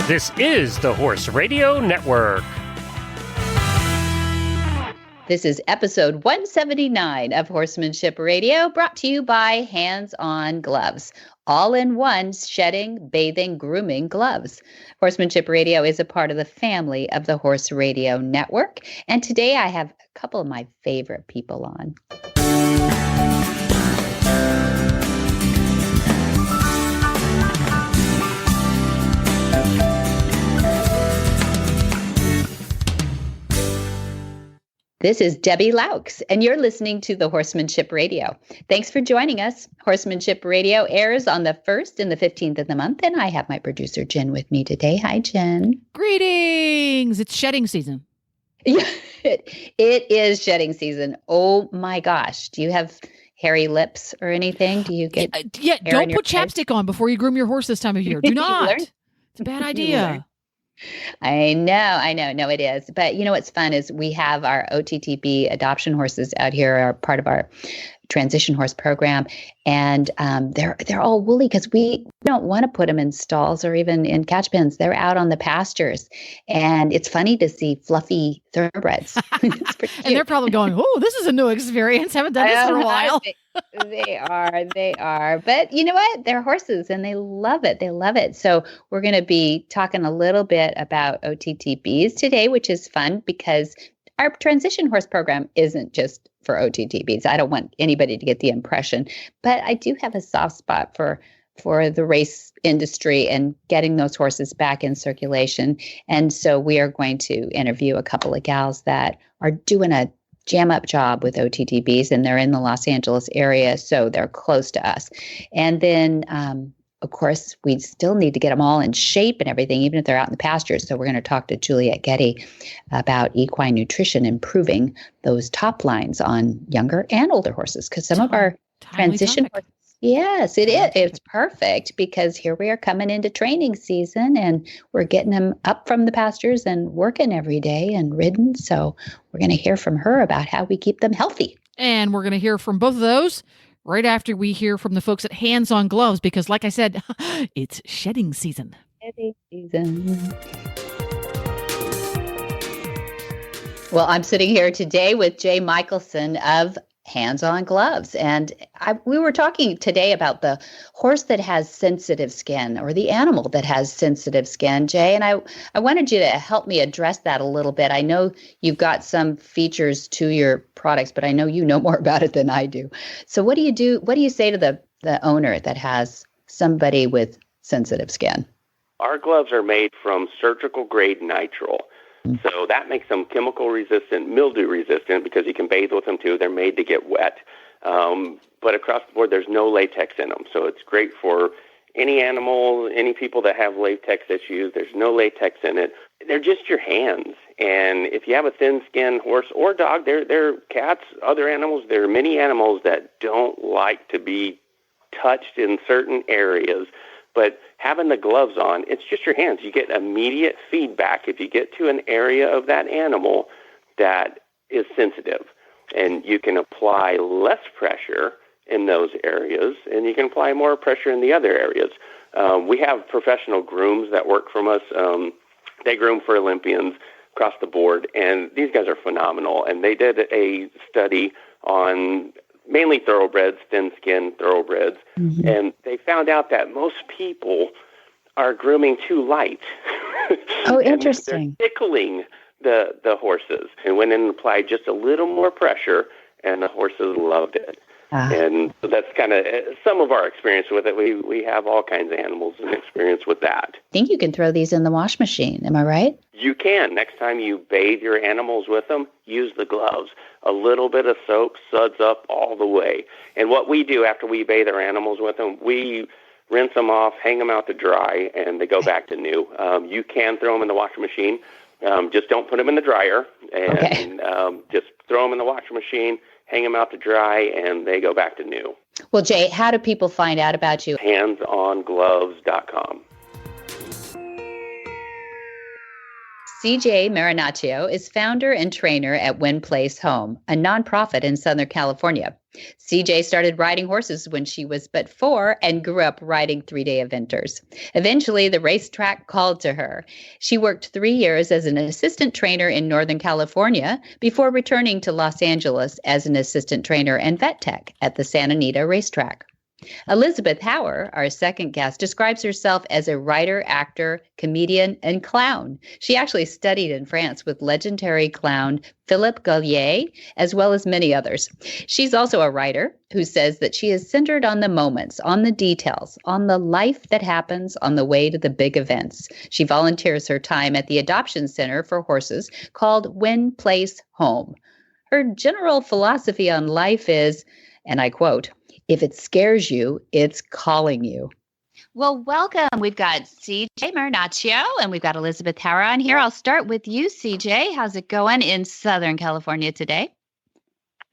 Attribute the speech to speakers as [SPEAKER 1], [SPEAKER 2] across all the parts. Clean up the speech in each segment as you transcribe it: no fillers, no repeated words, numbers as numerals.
[SPEAKER 1] This is the Horse Radio Network.
[SPEAKER 2] This is episode 179 of Horsemanship Radio, brought to you by Hands On Gloves. All-in-one shedding, bathing, grooming gloves. Horsemanship Radio is a part of the family of the Horse Radio Network. And today I have a couple of my favorite people on. This is Debbie Laux, and you're listening to the Horsemanship Radio. Thanks for joining us. Horsemanship Radio airs on the 1st and the 15th of the month, and I have my producer, Jen, with me today. Hi, Jen.
[SPEAKER 3] Greetings. It's shedding season.
[SPEAKER 2] Yeah, it is shedding season. Oh, my gosh. Do you have hairy lips or anything? Do you get
[SPEAKER 3] don't put chapstick on before you groom your horse this time of year. Do not. It's a bad idea.
[SPEAKER 2] I know. No, it is. But you know what's fun is we have our OTTB adoption horses out here, are part of our transition horse program, and they're all woolly because we don't want to put them in stalls or even in catch pens. They're out on the pastures, and it's funny to see fluffy thoroughbreds.
[SPEAKER 3] And they're probably going, "Oh, this is a new experience. Haven't done this for a while."
[SPEAKER 2] They are. But you know what? They're horses and they love it. So we're going to be talking a little bit about OTTBs today, which is fun because our transition horse program isn't just for OTTBs. I don't want anybody to get the impression, but I do have a soft spot for the race industry and getting those horses back in circulation. And so we are going to interview a couple of gals that are doing a jam up job with OTTBs, and they're in the Los Angeles area, so they're close to us. And then, of course, we still need to get them all in shape and everything, even if they're out in the pastures. So we're going to talk to Juliet Getty about equine nutrition, improving those top lines on younger and older horses, because some of our transition horses. Yes, it is. It's perfect because here we are coming into training season and we're getting them up from the pastures and working every day and ridden. So we're going to hear from her about how we keep them healthy.
[SPEAKER 3] And we're going to hear from both of those right after we hear from the folks at Hands On Gloves, because like I said, it's shedding season.
[SPEAKER 2] Shedding season. Well, I'm sitting here today with Jay Michelson of Hands On Gloves. And we were talking today about the horse that has sensitive skin, or the animal that has sensitive skin, Jay. And I wanted you to help me address that a little bit. I know you've got some features to your products, but I know you know more about it than I do. So what do you do? What do you say to the owner that has somebody with sensitive skin?
[SPEAKER 4] Our gloves are made from surgical grade nitrile. So that makes them chemical resistant, mildew resistant, because you can bathe with them too. They're made to get wet. But across the board, there's no latex in them. So it's great for any animal, any people that have latex issues. There's no latex in it. They're just your hands. And if you have a thin-skinned horse or dog, they're cats, other animals, there are many animals that don't like to be touched in certain areas. But having the gloves on, it's just your hands. You get immediate feedback if you get to an area of that animal that is sensitive. And you can apply less pressure in those areas, and you can apply more pressure in the other areas. We have professional grooms that work from us. They groom for Olympians across the board, and these guys are phenomenal. And they did a study on mainly thoroughbreds, thin-skinned thoroughbreds, and they found out that most people are grooming too light.
[SPEAKER 2] Oh, interesting.
[SPEAKER 4] They're tickling the horses, and went in and applied just a little more pressure, and the horses loved it. And so that's kind of some of our experience with it. We have all kinds of animals and experience with that.
[SPEAKER 2] I think you can throw these in the wash machine. Am I right?
[SPEAKER 4] You can. Next time you bathe your animals with them, use the gloves. A little bit of soap suds up all the way. And what we do after we bathe our animals with them, we rinse them off, hang them out to dry, and they go back to new. You can throw them in the washing machine. Just don't put them in the dryer. And just throw them in the washing machine, hang them out to dry, and they go back to new.
[SPEAKER 2] Well, Jay, how do people find out about you?
[SPEAKER 4] handsongloves.com.
[SPEAKER 2] CJ Marinaccio is founder and trainer at Win Place Home, a nonprofit in Southern California. CJ started riding horses when she was but 4 and grew up riding 3-day eventers. Eventually, the racetrack called to her. She worked 3 years as an assistant trainer in Northern California before returning to Los Angeles as an assistant trainer and vet tech at the Santa Anita Racetrack. Elisabeth Hower, our second guest, describes herself as a writer, actor, comedian, and clown. She actually studied in France with legendary clown Philippe Gallier, as well as many others. She's also a writer who says that she is centered on the moments, on the details, on the life that happens on the way to the big events. She volunteers her time at the adoption center for horses called Win Place Home. Her general philosophy on life is, and I quote, "If it scares you, it's calling you." Well, welcome. We've got CJ Marinaccio and we've got Elisabeth Hower on here. I'll start with you, CJ. How's it going in Southern California today?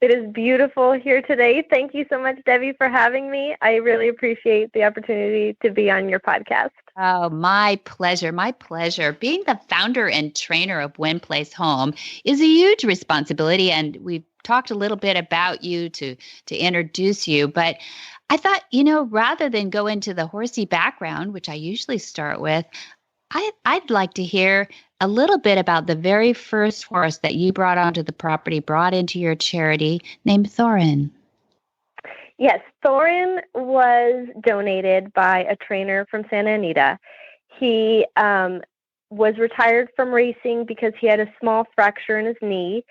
[SPEAKER 5] It is beautiful here today. Thank you so much, Debbie, for having me. I really appreciate the opportunity to be on your podcast.
[SPEAKER 2] Oh, my pleasure. My pleasure. Being the founder and trainer of Win Place Home is a huge responsibility, and we've talked a little bit about you to introduce you, but I thought, rather than go into the horsey background, which I usually start with, I'd like to hear a little bit about the very first horse that you brought onto the property, brought into your charity, named Thorin.
[SPEAKER 5] Yes, Thorin was donated by a trainer from Santa Anita. He was retired from racing because he had a small fracture in his knee.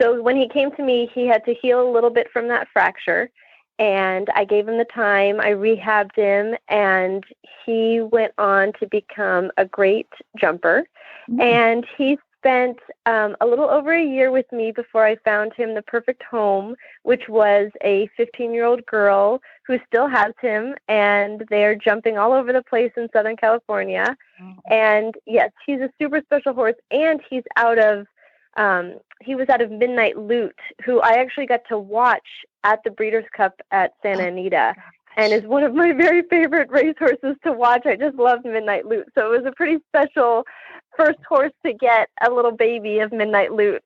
[SPEAKER 5] So when he came to me, he had to heal a little bit from that fracture, and I gave him the time. I rehabbed him, and he went on to become a great jumper. Mm-hmm. And he spent a little over a year with me before I found him the perfect home, which was a 15-year-old girl who still has him, and they're jumping all over the place in Southern California. Mm-hmm. And yes, he's a super special horse, and he's he was out of Midnight Loot, who I actually got to watch at the Breeders' Cup at Santa Anita, and is one of my very favorite racehorses to watch. I just love Midnight Loot. So it was a pretty special first horse to get a little baby of Midnight Loot.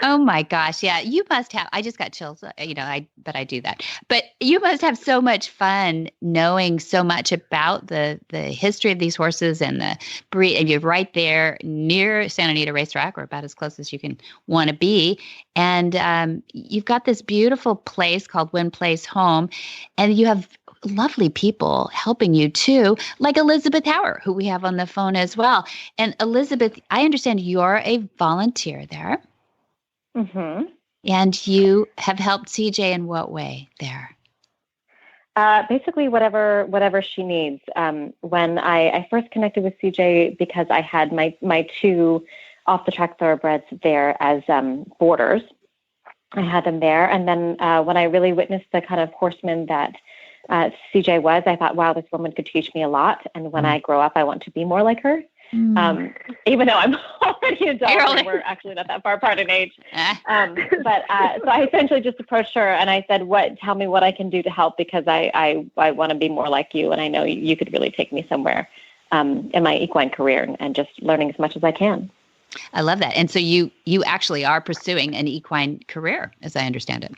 [SPEAKER 2] Oh my gosh. Yeah. You must have, I just got chills, but I do that, but you must have so much fun knowing so much about the history of these horses and the breed. And you're right there near Santa Anita Racetrack, or about as close as you can want to be. And you've got this beautiful place called Win Place Home, and you have lovely people helping you too, like Elisabeth Hower, who we have on the phone as well. And Elisabeth, I understand you're a volunteer there.
[SPEAKER 5] Mm-hmm.
[SPEAKER 2] And you have helped CJ in what way there?
[SPEAKER 6] Basically, whatever she needs. When I first connected with CJ, because I had my 2 off-the-track thoroughbreds there as boarders, I had them there. And then when I really witnessed the kind of horseman that CJ was, I thought, wow, this woman could teach me a lot. And when I grow up, I want to be more like her. Even though I'm already a dog, and we're actually not that far apart in age. So I essentially just approached her and I said, tell me what I can do to help, because I want to be more like you. And I know you could really take me somewhere in my equine career, and just learning as much as I can.
[SPEAKER 2] I love that. And so you actually are pursuing an equine career, as I understand it.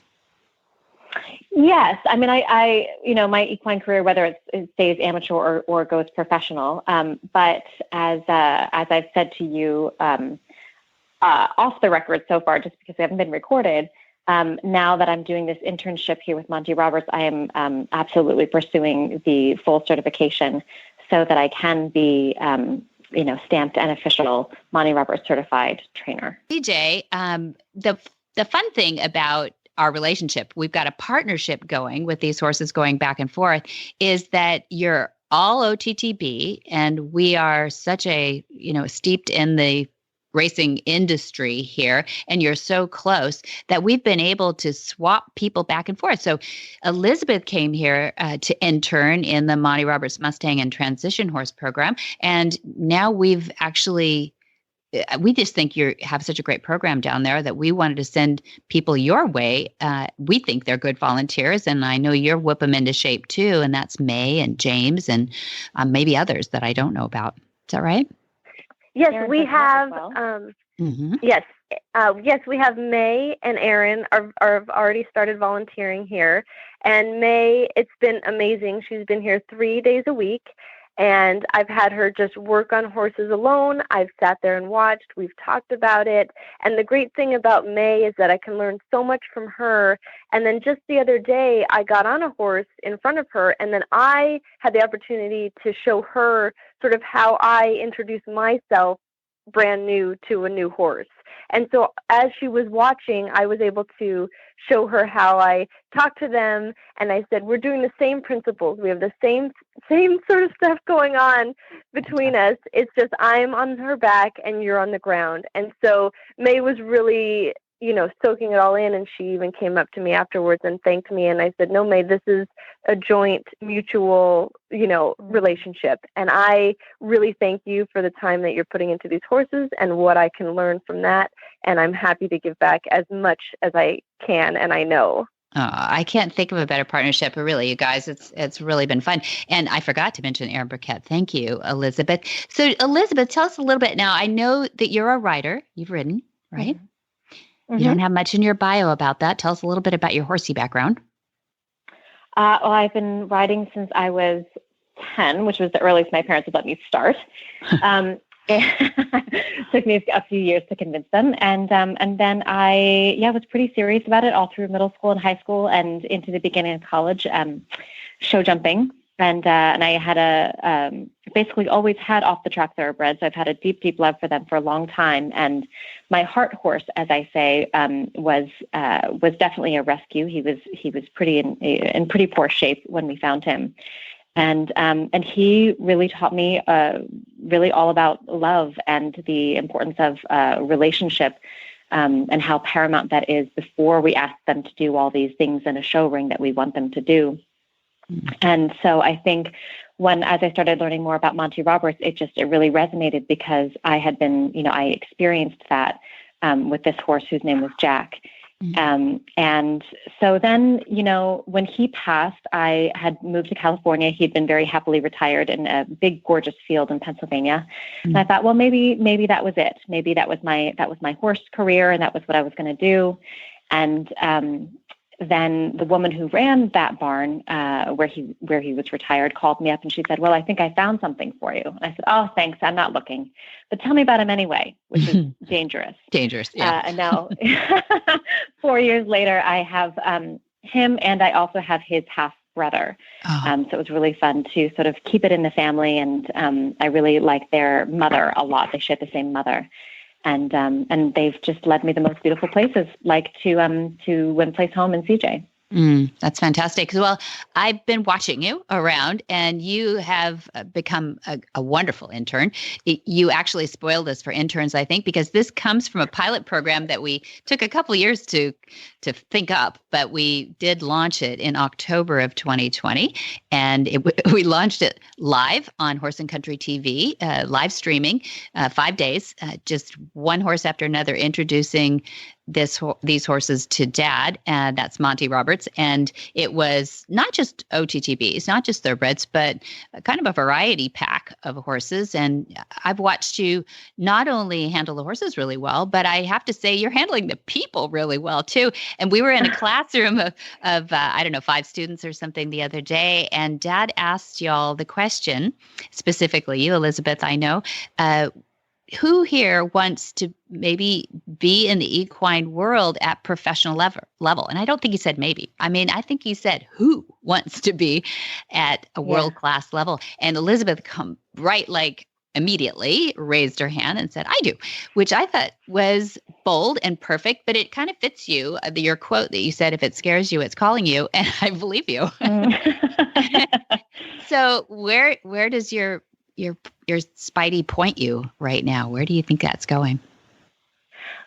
[SPEAKER 6] Yes. I mean, I my equine career, whether it stays amateur or goes professional. But as I've said to you off the record so far, just because they haven't been recorded, now that I'm doing this internship here with Monty Roberts, I am absolutely pursuing the full certification so that I can be, stamped and official Monty Roberts certified trainer.
[SPEAKER 2] CJ, the fun thing about our relationship, we've got a partnership going with these horses going back and forth, is that you're all OTTB, and we are such a, steeped in the racing industry here, and you're so close that we've been able to swap people back and forth. So Elisabeth came here to intern in the Monty Roberts Mustang and Transition Horse program, and now we've actually we just think you have such a great program down there that we wanted to send people your way. We think they're good volunteers, and I know you're whip them into shape too, and that's May and James and maybe others that I don't know about. Is that right?
[SPEAKER 5] Yes,
[SPEAKER 6] Aaron
[SPEAKER 5] we
[SPEAKER 6] Burkett
[SPEAKER 5] have.
[SPEAKER 6] as well.
[SPEAKER 5] Yes, yes, we have May and Aaron are already started volunteering here, and May, it's been amazing. She's been here 3 days a week, and I've had her just work on horses alone. I've sat there and watched. We've talked about it, and the great thing about May is that I can learn so much from her. And then just the other day, I got on a horse in front of her, and then I had the opportunity to show her sort of how I introduce myself brand new to a new horse. And so as she was watching, I was able to show her how I talk to them. And I said, we're doing the same principles. We have the same sort of stuff going on between us. It's just I'm on her back and you're on the ground. And so May was really, soaking it all in. And she even came up to me afterwards and thanked me. And I said, no, May, this is a joint mutual, relationship. And I really thank you for the time that you're putting into these horses and what I can learn from that. And I'm happy to give back as much as I can. And I know.
[SPEAKER 2] I can't think of a better partnership, but really, you guys, it's really been fun. And I forgot to mention Aaron Burkett. Thank you, Elisabeth. So, Elisabeth, tell us a little bit now. I know that you're a writer. You've written, right? Mm-hmm. You don't have much in your bio about that. Tell us a little bit about your horsey background.
[SPEAKER 6] Well, I've been riding since I was 10, which was the earliest my parents would let me start. It took me a few years to convince them. And then I was pretty serious about it all through middle school and high school and into the beginning of college, show jumping. And I had basically always had off the track thoroughbreds. I've had a deep, deep love for them for a long time. And my heart horse, as I say, was definitely a rescue. He was pretty in pretty poor shape when we found him. And he really taught me really all about love and the importance of relationship and how paramount that is before we ask them to do all these things in a show ring that we want them to do. Mm-hmm. And so I think as I started learning more about Monty Roberts, it really resonated because I had been, I experienced that with this horse whose name was Jack. Mm-hmm. And so then, when he passed, I had moved to California. He'd been very happily retired in a big, gorgeous field in Pennsylvania. Mm-hmm. And I thought, well, maybe that was it. Maybe that was my horse career, and that was what I was going to do. And then the woman who ran that barn, where he was retired, called me up and she said, well, I think I found something for you. And I said, oh, thanks. I'm not looking, but tell me about him anyway, which is dangerous.
[SPEAKER 2] Dangerous. Yeah.
[SPEAKER 6] And now 4 years later, I have him, and I also have his half brother. Oh. So it was really fun to sort of keep it in the family. And I really like their mother a lot. They share the same mother. And they've just led me the most beautiful places, like to Win Place Home in CJ.
[SPEAKER 2] That's fantastic. Well, I've been watching you around, and you have become a wonderful intern. You actually spoiled us for interns, I think, because this comes from a pilot program that we took a couple years to think up, but we did launch it in October of 2020, and we launched it live on Horse and Country TV, live streaming, 5 days, just one horse after another, introducing these horses to Dad, and that's Monty Roberts. And it was not just OTTBs, not just thoroughbreds, but kind of a variety pack of horses. And I've watched you not only handle the horses really well, but I have to say you're handling the people really well too. And we were in a classroom of I don't know, 5 students or something the other day, and Dad asked y'all the question, specifically you, Elisabeth, I know, who here wants to maybe be in the equine world at professional level? And I don't think he said maybe. I mean, I think he said who wants to be at a world-class level. And Elisabeth immediately raised her hand and said, I do, which I thought was bold and perfect, but it kind of fits you. Your quote that you said, if it scares you, it's calling you. And I believe you. So where does your Spidey point you right now? Where do you think that's going?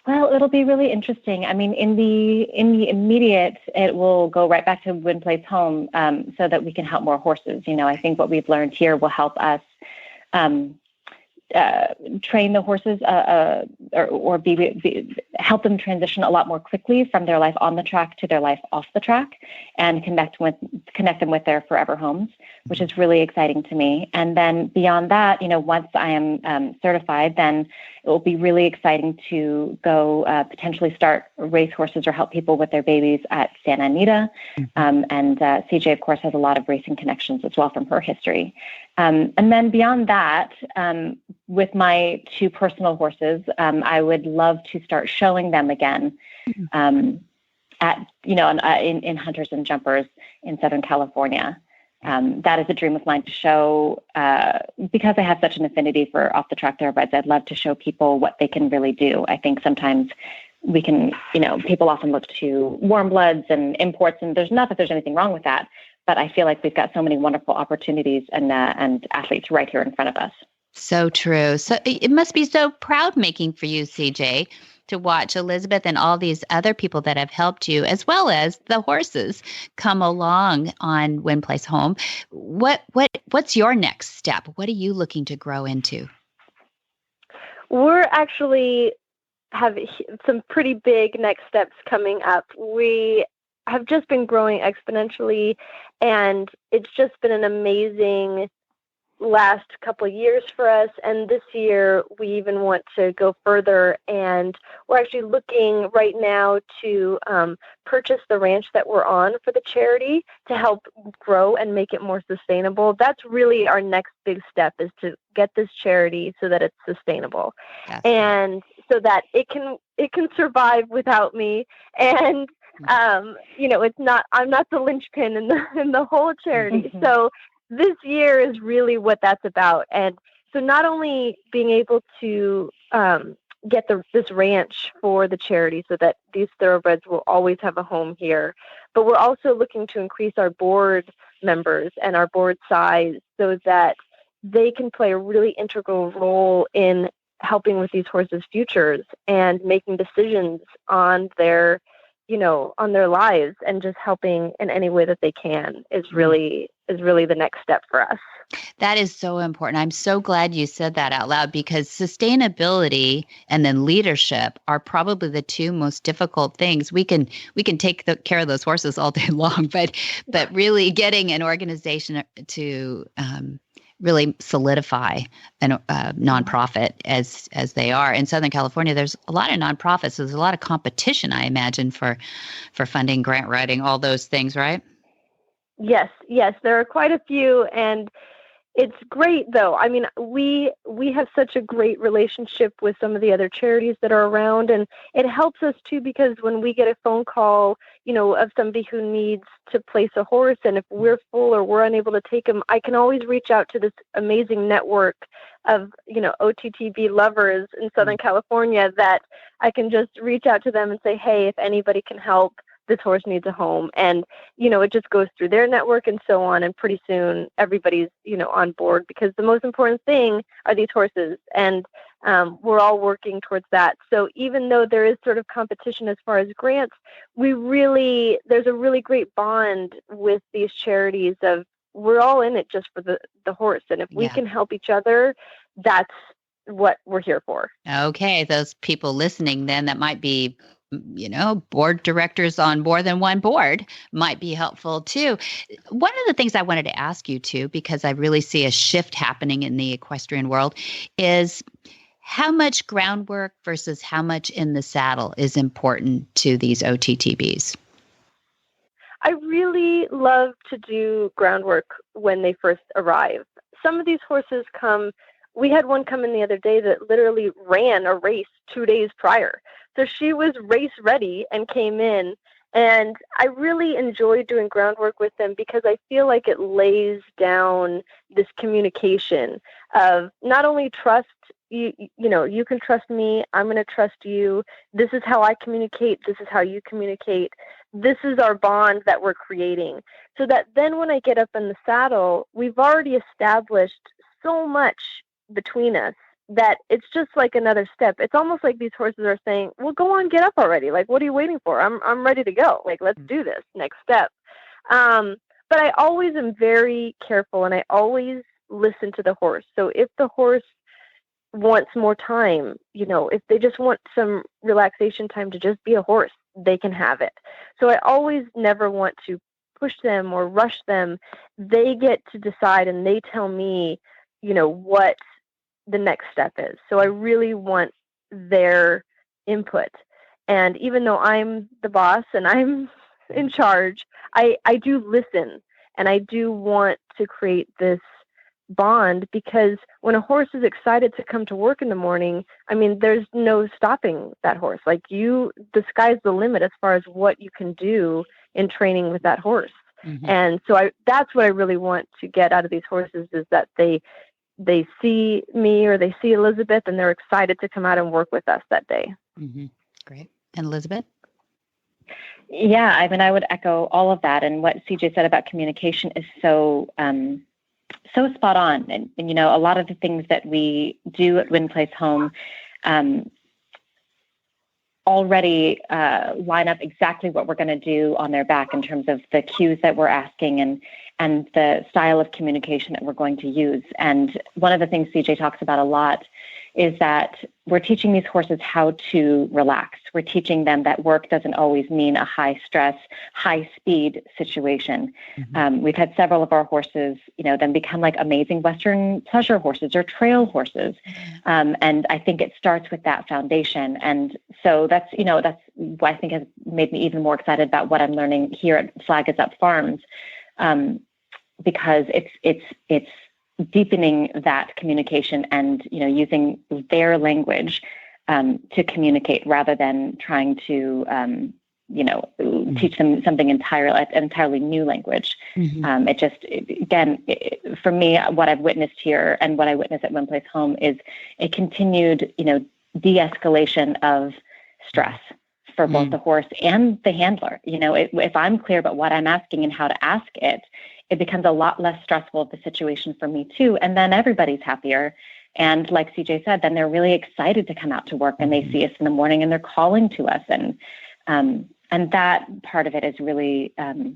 [SPEAKER 6] Well, it'll be really interesting. I mean, in the immediate, it will go right back to Win Place Home, so that we can help more horses. I think what we've learned here will help us train the horses or help them transition a lot more quickly from their life on the track to their life off the track, and connect them with their forever homes, which is really exciting to me. And then beyond that, once I am certified, then it will be really exciting to go potentially start race horses or help people with their babies at Santa Anita. And CJ, of course, has a lot of racing connections as well from her history. And then beyond that, with my 2 personal horses, I would love to start showing them again in hunters and jumpers in Southern California. That is a dream of mine to show, because I have such an affinity for off-the-track thoroughbreds. I'd love to show people what they can really do. I think sometimes we can, people often look to warm bloods and imports, and there's not that there's anything wrong with that, but I feel like we've got so many wonderful opportunities and athletes right here in front of us.
[SPEAKER 2] So true. So it must be so proud-making for you, CJ, to watch Elisabeth and all these other people that have helped you, as well as the horses, come along on Win Place Home. What's your next step? What are you looking to grow into?
[SPEAKER 5] We're actually have some pretty big next steps coming up. We have just been growing exponentially, and it's just been an amazing last couple of years for us. And this year we even want to go further, and we're actually looking right now to purchase the ranch that we're on for the charity to help grow and make it more sustainable. That's really our next big step, is to get this charity so that it's sustainable. Yes. And so that it can survive without me. And it's not, I'm not the linchpin in the whole charity. Mm-hmm. So this year is really what that's about. And so not only being able to get this ranch for the charity so that these thoroughbreds will always have a home here, but we're also looking to increase our board members and our board size so that they can play a really integral role in helping with these horses' futures and making decisions on their lives, and just helping in any way that they can is really the next step for us.
[SPEAKER 2] That is so important. I'm so glad you said that out loud, because sustainability and then leadership are probably the 2 most difficult things. We can take care of those horses all day long, but really getting an organization to really solidify a nonprofit as they are. In Southern California, there's a lot of nonprofits. So there's a lot of competition, I imagine, for funding, grant writing, all those things, right?
[SPEAKER 5] Yes, there are quite a few, and it's great though. I mean, we have such a great relationship with some of the other charities that are around, and it helps us too, because when we get a phone call, of somebody who needs to place a horse, and if we're full or we're unable to take them, I can always reach out to this amazing network of, OTTB lovers in Southern California, that I can just reach out to them and say, hey, if anybody can help, this horse needs a home. And, it just goes through their network and so on. And pretty soon everybody's, on board, because the most important thing are these horses. And we're all working towards that. So even though there is sort of competition as far as grants, there's a really great bond with these charities of, we're all in it just for the horse. And if we can help each other, that's what we're here for.
[SPEAKER 2] Okay. Those people listening then that might be, board directors on more than one board might be helpful too. One of the things I wanted to ask you too, because I really see a shift happening in the equestrian world, is how much groundwork versus how much in the saddle is important to these OTTBs?
[SPEAKER 5] I really love to do groundwork when they first arrive. Some of these horses we had one come in the other day that literally ran a race 2 days prior. So she was race ready and came in, and I really enjoy doing groundwork with them, because I feel like it lays down this communication of not only trust, you can trust me, I'm going to trust you, this is how I communicate, this is how you communicate, this is our bond that we're creating. So that then when I get up in the saddle, we've already established so much between us that it's just like another step. It's almost like these horses are saying, well, go on, get up already. Like, what are you waiting for? I'm ready to go. Like, let's do this next step. But I always am very careful, and I always listen to the horse. So if the horse wants more time, if they just want some relaxation time to just be a horse, they can have it. So I always never want to push them or rush them. They get to decide, and they tell me, what the next step is. So I really want their input. And even though I'm the boss and I'm in charge, I do listen, and I do want to create this bond, because when a horse is excited to come to work in the morning, I mean, there's no stopping that horse. Like the sky's the limit as far as what you can do in training with that horse. Mm-hmm. And so that's what I really want to get out of these horses, is that they see me or they see Elisabeth, and they're excited to come out and work with us that day.
[SPEAKER 2] Mm-hmm. Great. And Elisabeth?
[SPEAKER 6] Yeah, I mean, I would echo all of that. And what CJ said about communication is so spot on. And a lot of the things that we do at Win Place Home already line up exactly what we're going to do on their back in terms of the cues that we're asking and the style of communication that we're going to use. And one of the things CJ talks about a lot is that we're teaching these horses how to relax. We're teaching them that work doesn't always mean a high stress, high speed situation. Mm-hmm. We've had several of our horses, then become like amazing Western pleasure horses or trail horses. And I think it starts with that foundation. And so that's what I think has made me even more excited about what I'm learning here at Flag Is Up Farms, because it's deepening that communication and, using their language to communicate rather than trying to, teach them something entirely new language. Mm-hmm. For me, what I've witnessed here and what I witnessed at Win Place Home is a continued, de-escalation of stress for both the horse and the handler. If I'm clear about what I'm asking and how to ask it, it becomes a lot less stressful of the situation for me too. And then everybody's happier. And like CJ said, then they're really excited to come out to work, and they see us in the morning and they're calling to us. And that part of it is really,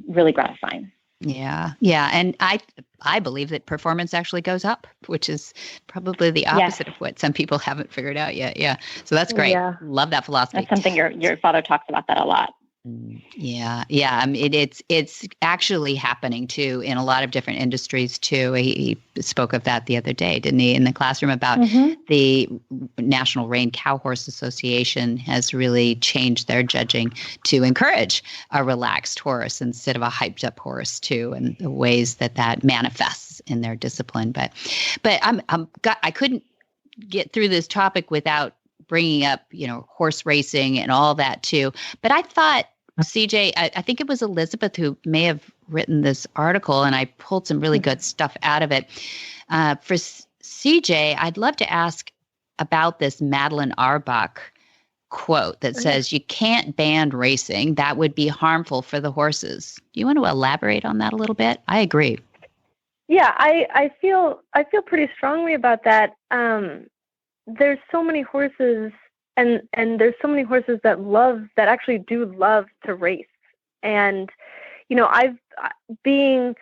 [SPEAKER 6] really gratifying.
[SPEAKER 2] Yeah. Yeah. And I believe that performance actually goes up, which is probably the opposite of what some people haven't figured out yet. Yeah. So that's great. Yeah. Love that philosophy.
[SPEAKER 6] That's something your father talks about that a lot.
[SPEAKER 2] Yeah. Yeah. I mean, it's actually happening too in a lot of different industries too. He spoke of that the other day, didn't he, in the classroom about the National Rein Cow Horse Association has really changed their judging to encourage a relaxed horse instead of a hyped up horse too, and the ways that manifests in their discipline. But I couldn't get through this topic without bringing up, horse racing and all that too. But I thought, CJ, I think it was Elisabeth who may have written this article, and I pulled some really good stuff out of it. For CJ, I'd love to ask about this Madeline Arbach quote that says, "You can't ban racing. That would be harmful for the horses." Do you want to elaborate on that a little bit? I agree.
[SPEAKER 5] Yeah, I feel pretty strongly about that. There's so many horses. And there's so many horses that actually do love to race. And, I've being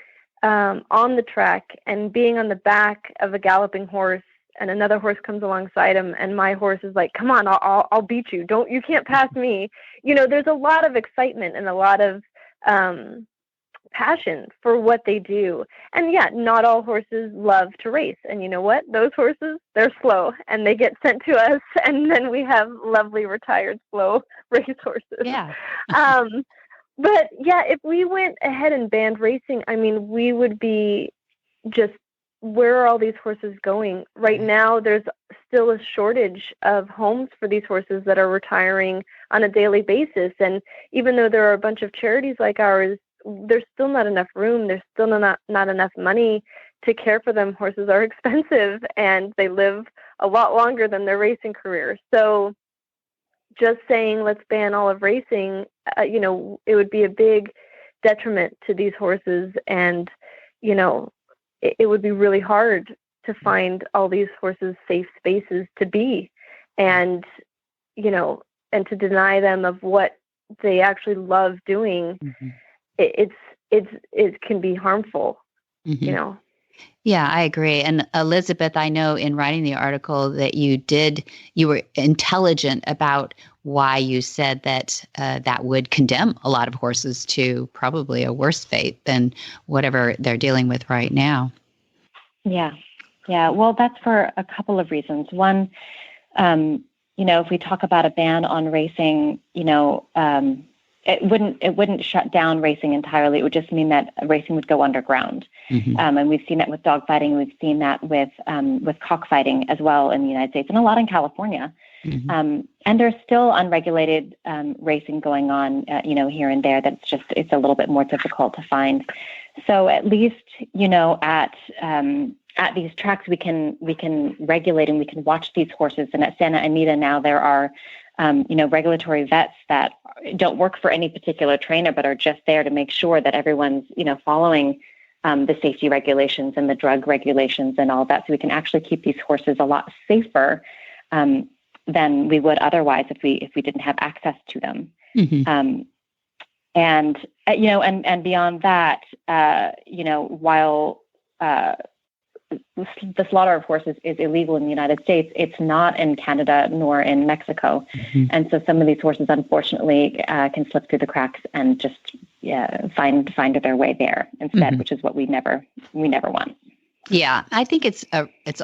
[SPEAKER 5] on the track and being on the back of a galloping horse, and another horse comes alongside him, and my horse is like, "Come on, I'll beat you. You can't pass me." There's a lot of excitement and a lot of passion for what they do. And yeah, not all horses love to race. And you know what? Those horses, they're slow, and they get sent to us, and then we have lovely retired slow race horses.
[SPEAKER 2] Yeah.
[SPEAKER 5] But yeah, if we went ahead and banned racing, I mean, we would be just, where are all these horses going? Right now, there's still a shortage of homes for these horses that are retiring on a daily basis. And even though there are a bunch of charities like ours, there's still not enough room. There's still not enough money to care for them. Horses are expensive, and they live a lot longer than their racing career. So just saying, let's ban all of racing, it would be a big detriment to these horses. And, it would be really hard to find all these horses safe spaces to be, and, and to deny them of what they actually love doing. It can be harmful,
[SPEAKER 2] Yeah, I agree. And Elisabeth, I know in writing the article that you were intelligent about why you said that that would condemn a lot of horses to probably a worse fate than whatever they're dealing with right now.
[SPEAKER 6] Yeah. Yeah. Well, that's for a couple of reasons. One, if we talk about a ban on racing, it wouldn't shut down racing entirely. It would just mean that racing would go underground.
[SPEAKER 2] Mm-hmm.
[SPEAKER 6] And we've seen that with dogfighting. We've seen that with cockfighting as well in the United States, and a lot in California.
[SPEAKER 2] Mm-hmm.
[SPEAKER 6] And there's still unregulated racing going on, here and there. It's a little bit more difficult to find. So at least, at these tracks, we can regulate and we can watch these horses. And at Santa Anita now, there are regulatory vets that don't work for any particular trainer, but are just there to make sure that everyone's, following the safety regulations and the drug regulations and all that. So we can actually keep these horses a lot safer than we would otherwise if we didn't have access to them.
[SPEAKER 2] Mm-hmm.
[SPEAKER 6] And beyond that, while the slaughter of horses is illegal in the United States, it's not in Canada nor in Mexico.
[SPEAKER 2] Mm-hmm.
[SPEAKER 6] And so some of these horses, unfortunately, can slip through the cracks and just find their way there instead,
[SPEAKER 2] Mm-hmm.
[SPEAKER 6] which is what we never want.
[SPEAKER 2] Yeah, I think it's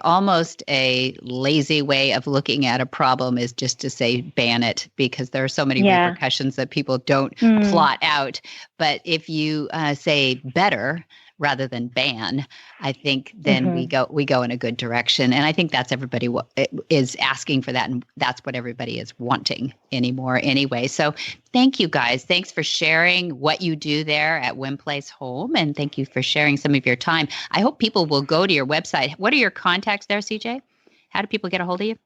[SPEAKER 2] almost a lazy way of looking at a problem is just to say ban it, because there are so many repercussions that people don't plot out. But if you say better rather than ban, I think then we go in a good direction. And I think that's everybody is asking for that. And that's what everybody is wanting anymore anyway. So thank you guys. Thanks for sharing what you do there at Win Place Home. And thank you for sharing some of your time. I hope people will go to your website. What are your contacts there, CJ? How do people get a hold of you?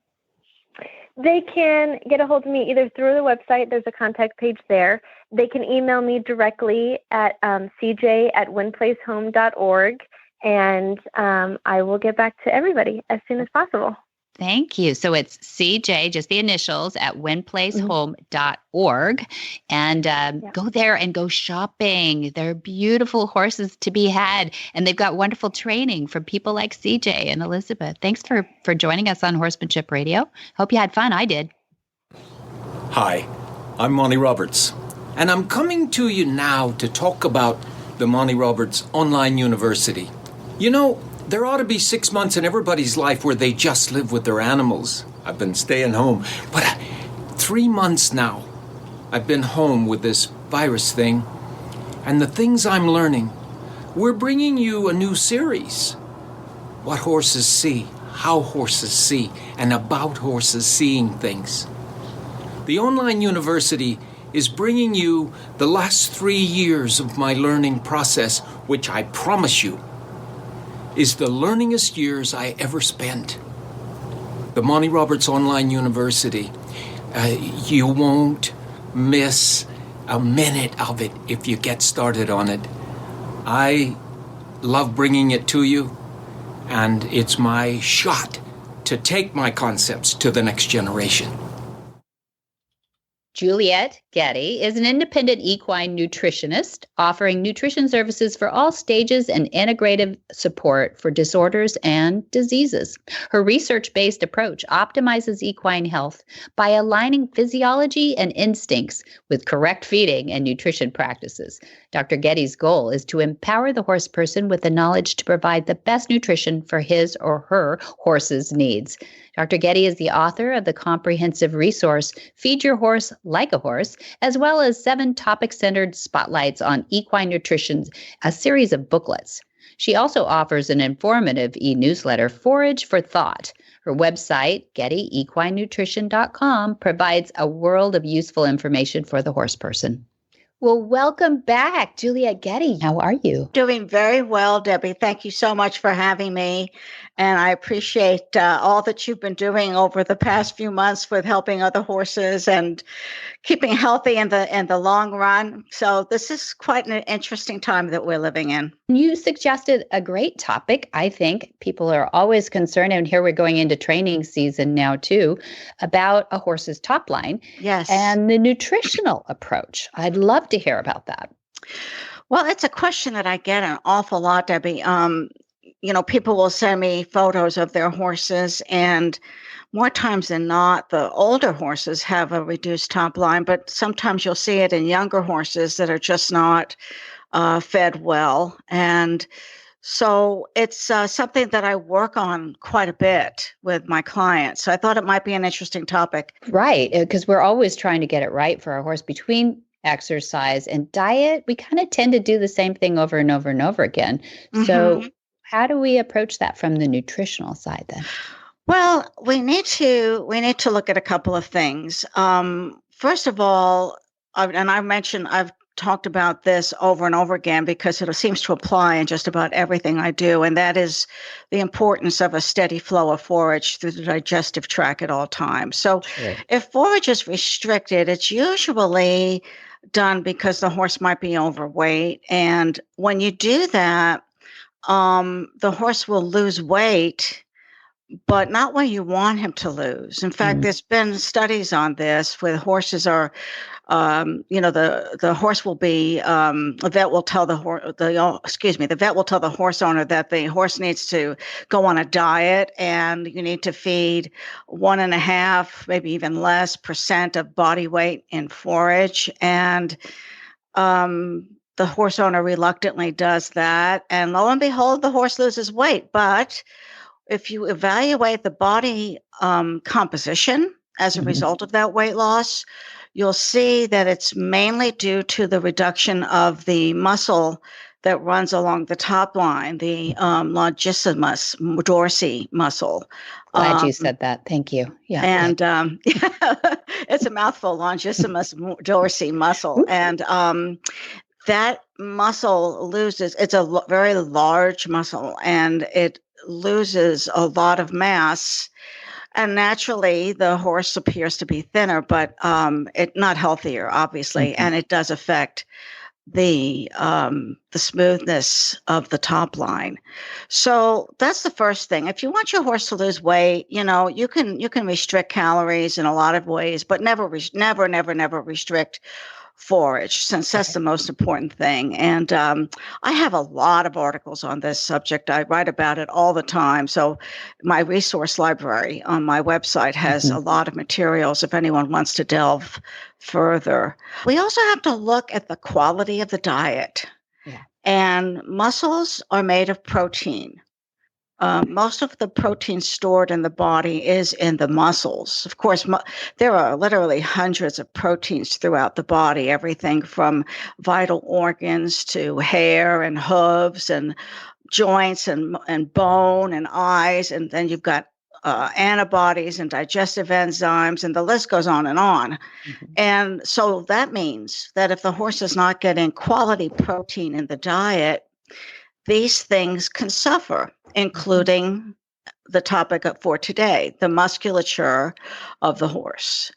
[SPEAKER 5] They can get a hold of me either through the website. There's a contact page there. They can email me directly at cj@winplacehome.org, and I will get back to everybody as soon as possible.
[SPEAKER 2] Thank you. So it's CJ, just the initials, at winplacehome.org. And go there and go shopping. There are beautiful horses to be had. And they've got wonderful training from people like CJ and Elisabeth. Thanks for joining us on Horsemanship Radio. Hope you had fun. I did.
[SPEAKER 7] Hi, I'm Monty Roberts. And I'm coming to you now to talk about the Monty Roberts Online University. There ought to be 6 months in everybody's life where they just live with their animals. I've been staying home, but 3 months now, I've been home with this virus thing. And the things I'm learning, we're bringing you a new series. What horses see, how horses see, and about horses seeing things. The online university is bringing you the last 3 years of my learning process, which I promise you is the learningest years I ever spent. The Monty Roberts Online University, you won't miss a minute of it if you get started on it. I love bringing it to you, and it's my shot to take my concepts to the next generation.
[SPEAKER 2] Juliet Getty is an independent equine nutritionist offering nutrition services for all stages and integrative support for disorders and diseases. Her research-based approach optimizes equine health by aligning physiology and instincts with correct feeding and nutrition practices. Dr. Getty's goal is to empower the horse person with the knowledge to provide the best nutrition for his or her horse's needs. Dr. Getty is the author of the comprehensive resource, Feed Your Horse Like a Horse, as well as 7 topic-centered spotlights on equine nutrition, a series of booklets. She also offers an informative e-newsletter, Forage for Thought. Her website, GettyEquineNutrition.com, provides a world of useful information for the horse person. Well, welcome back, Juliet Getty. How are you?
[SPEAKER 8] Doing very well, Debbie. Thank you so much for having me. And I appreciate all that you've been doing over the past few months with helping other horses and keeping healthy in the long run. So this is quite an interesting time that we're living in.
[SPEAKER 2] You suggested a great topic. I think people are always concerned, and here we're going into training season now too, about a horse's top line.
[SPEAKER 8] Yes.
[SPEAKER 2] And the nutritional approach. I'd love to hear about that.
[SPEAKER 8] Well, it's a question that I get an awful lot, Debbie. people will send me photos of their horses, and more times than not, the older horses have a reduced top line, but sometimes you'll see it in younger horses that are just not fed well. And so it's something that I work on quite a bit with my clients. So I thought it might be an interesting topic.
[SPEAKER 2] Right, because we're always trying to get it right for our horse. Between exercise and diet, we kind of tend to do the same thing over and over and over again. So how do we approach that from the nutritional side then?
[SPEAKER 8] Well, we need to look at a couple of things. First of all, I've talked about this over and over again because it seems to apply in just about everything I do, and that is the importance of a steady flow of forage through the digestive tract at all times. So if forage is restricted, it's usually done because the horse might be overweight. And when you do that, the horse will lose weight, but not what you want him to lose. In fact, there's been studies on this where horses are, the horse will be, the vet will tell the horse owner that the horse needs to go on a diet, and you need to feed 1.5%, maybe even less % of body weight in forage. And, the horse owner reluctantly does that, and lo and behold, the horse loses weight. But if you evaluate the body composition as a result of that weight loss, you'll see that it's mainly due to the reduction of the muscle that runs along the top line, the longissimus dorsi muscle.
[SPEAKER 2] Glad you said that. Thank you. Yeah.
[SPEAKER 8] And it's a mouthful, longissimus dorsi muscle. And that muscle loses, it's a very large muscle, and it loses a lot of mass. And naturally, the horse appears to be thinner, but it's not healthier, obviously, and it does affect the smoothness of the top line. So that's the first thing. If you want your horse to lose weight, you can restrict calories in a lot of ways, but never restrict forage, since that's the most important thing. And I have a lot of articles on this subject. I write about it all the time. So my resource library on my website has a lot of materials if anyone wants to delve further. We also have to look at the quality of the diet. Yeah. And muscles are made of protein. Most of the protein stored in the body is in the muscles. Of course, there are literally hundreds of proteins throughout the body, everything from vital organs to hair and hooves and joints and bone and eyes. And then you've got antibodies and digestive enzymes, and the list goes on and on. And so that means that if the horse is not getting quality protein in the diet, these things can suffer, including the topic for today, the musculature of the horse.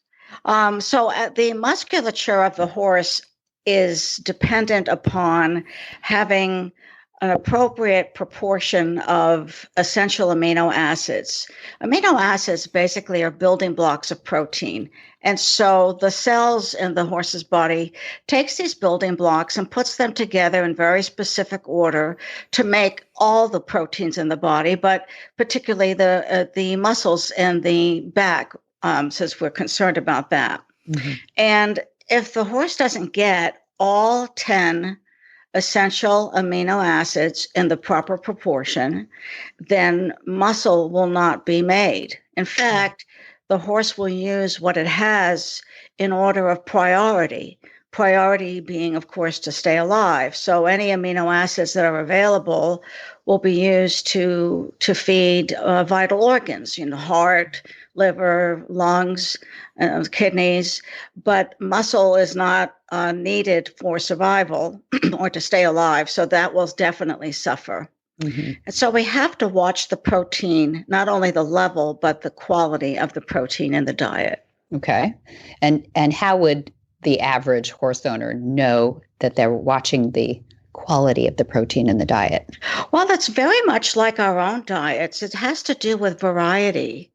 [SPEAKER 8] So the musculature of the horse is dependent upon having an appropriate proportion of essential amino acids. Amino acids basically are building blocks of protein. And so the cells in the horse's body takes these building blocks and puts them together in very specific order to make all the proteins in the body, but particularly the muscles and the back, since we're concerned about that. And if the horse doesn't get all 10 essential amino acids in the proper proportion, then muscle will not be made. In fact, the horse will use what it has in order of priority. Priority being, of course, to stay alive. So any amino acids that are available will be used to feed vital organs, heart, liver, lungs, kidneys. But muscle is not needed for survival or to stay alive. So that will definitely suffer. And so we have to watch the protein, not only the level, but the quality of the protein in the diet.
[SPEAKER 2] Okay. And how would the average horse owner know that they're watching the quality of the protein in the diet?
[SPEAKER 8] Well, that's very much like our own diets. It has to do with variety.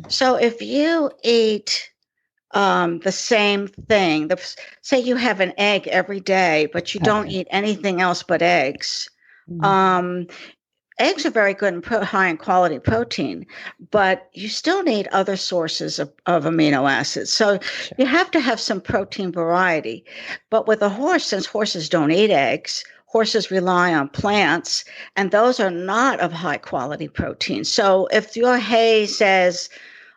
[SPEAKER 8] So if you eat the same thing, say you have an egg every day, but you don't eat anything else but eggs, eggs are very good and high in quality protein, but you still need other sources of amino acids. So you have to have some protein variety. But with a horse, since horses don't eat eggs, horses rely on plants, and those are not of high quality protein. So if your hay says,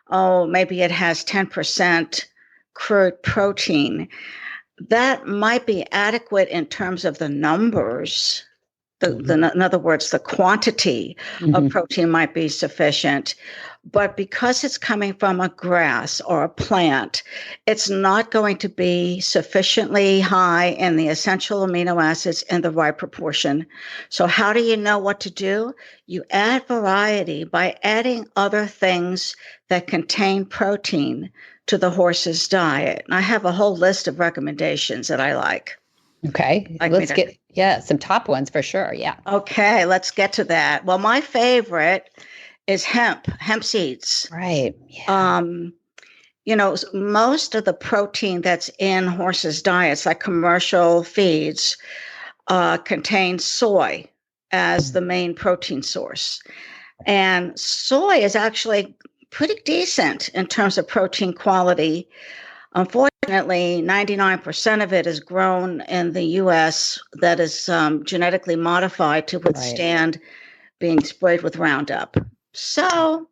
[SPEAKER 8] oh, maybe it has 10% crude protein, that might be adequate in terms of the numbers. In other words, the quantity of protein might be sufficient. But because it's coming from a grass or a plant, it's not going to be sufficiently high in the essential amino acids in the right proportion. So how do you know what to do? You add variety by adding other things that contain protein to the horse's diet. And I have a whole list of recommendations that I like.
[SPEAKER 2] Okay, let's get some top ones for sure. Yeah.
[SPEAKER 8] Okay, let's get to that. Well, my favorite is hemp seeds.
[SPEAKER 2] Right. Yeah.
[SPEAKER 8] Most of the protein that's in horses' diets, like commercial feeds, contain soy as the main protein source. And soy is actually pretty decent in terms of protein quality. Unfortunately, 99% of it is grown in the U.S. that is genetically modified to withstand being sprayed with Roundup. So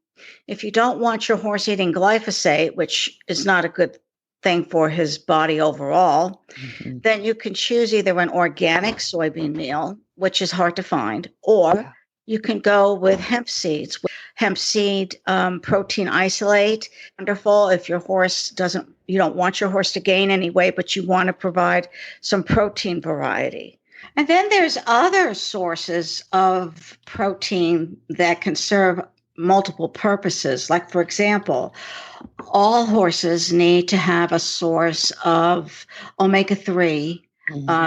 [SPEAKER 8] if you don't want your horse eating glyphosate, which is not a good thing for his body overall, then you can choose either an organic soybean meal, which is hard to find, or you can go with hemp seeds. Hemp seed protein isolate, wonderful if your horse you don't want your horse to gain any weight, but you want to provide some protein variety. And then there's other sources of protein that can serve multiple purposes. Like, for example, all horses need to have a source of omega-3,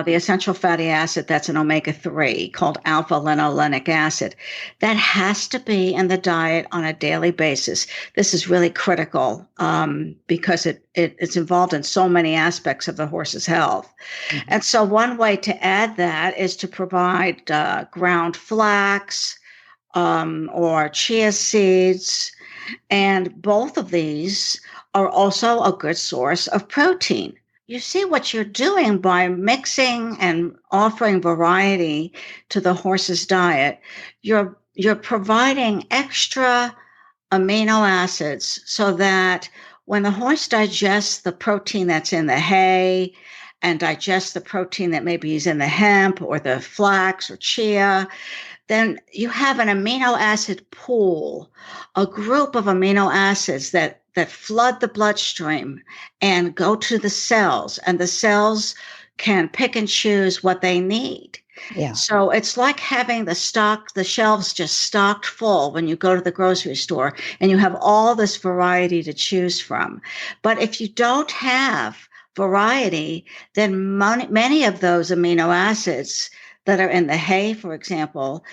[SPEAKER 8] the essential fatty acid that's an omega-3 called alpha-linolenic acid. That has to be in the diet on a daily basis. This is really critical because it's involved in so many aspects of the horse's health. And so one way to add that is to provide ground flax or chia seeds. And both of these are also a good source of protein. You see what you're doing by mixing and offering variety to the horse's diet. You're providing extra amino acids so that when the horse digests the protein that's in the hay and digests the protein that maybe is in the hemp or the flax or chia, then you have an amino acid pool, a group of amino acids that flood the bloodstream and go to the cells, and the cells can pick and choose what they need. Yeah. So it's like having the shelves just stocked full when you go to the grocery store, and you have all this variety to choose from. But if you don't have variety, then many of those amino acids that are in the hay, for example,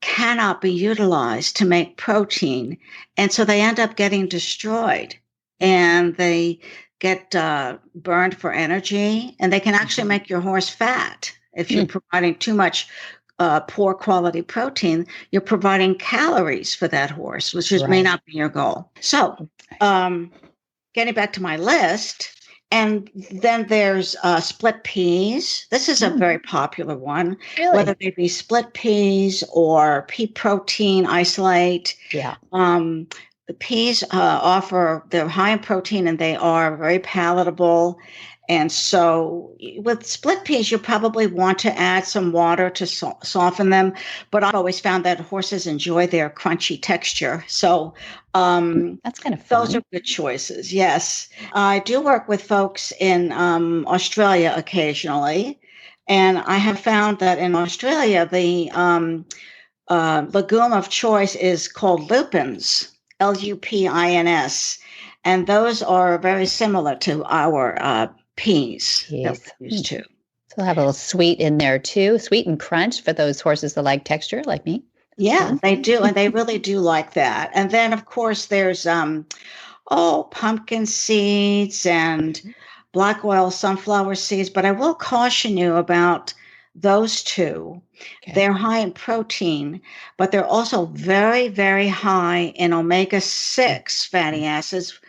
[SPEAKER 8] cannot be utilized to make protein. And so they end up getting destroyed, and they get burned for energy, and they can actually make your horse fat. If you're providing too much poor quality protein, you're providing calories for that horse, which may not be your goal. So getting back to my list, and then there's split peas. This is a very popular one, whether they be split peas or pea protein isolate. Yeah. The peas they're high in protein, and they are very palatable. And so with split peas, you probably want to add some water to soften them. But I've always found that horses enjoy their crunchy texture. So that's kind of fun. Those are good choices. Yes. I do work with folks in Australia occasionally. And I have found that in Australia, the legume of choice is called lupins, Lupins. And those are very similar to our peas that we use too.
[SPEAKER 2] So they'll have a little sweet in there too, sweet and crunch for those horses that like texture like me.
[SPEAKER 8] Yeah, they do. And they really do like that. And then of course there's pumpkin seeds and black oil sunflower seeds. But I will caution you about those two.
[SPEAKER 2] Okay.
[SPEAKER 8] They're high in protein, but they're also very, very high in omega-6 fatty acids.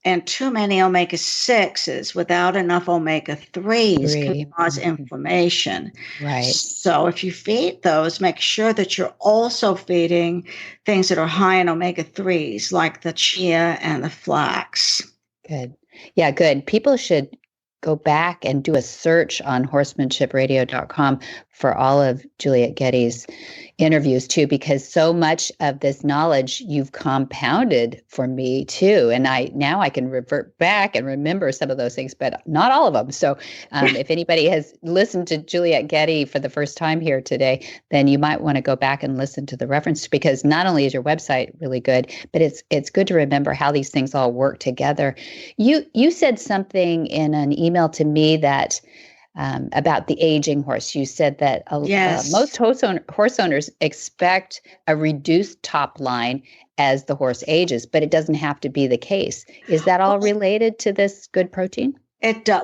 [SPEAKER 8] And too many omega-6s without enough omega-3s can cause inflammation.
[SPEAKER 2] Right.
[SPEAKER 8] So if you feed those, make sure that you're also feeding things that are high in omega-3s, like the chia and the flax.
[SPEAKER 2] Good. Yeah, good. People should go back and do a search on horsemanshipradio.com for all of Juliet Getty's interviews too, because so much of this knowledge you've compounded for me too. And now I can revert back and remember some of those things, but not all of them. So if anybody has listened to Juliet Getty for the first time here today, then you might want to go back and listen to the reference, because not only is your website really good, but it's good to remember how these things all work together. You said something in an email to me that about the aging horse. You said that most horse owners expect a reduced top line as the horse ages, but it doesn't have to be the case. Is that all related to this good protein?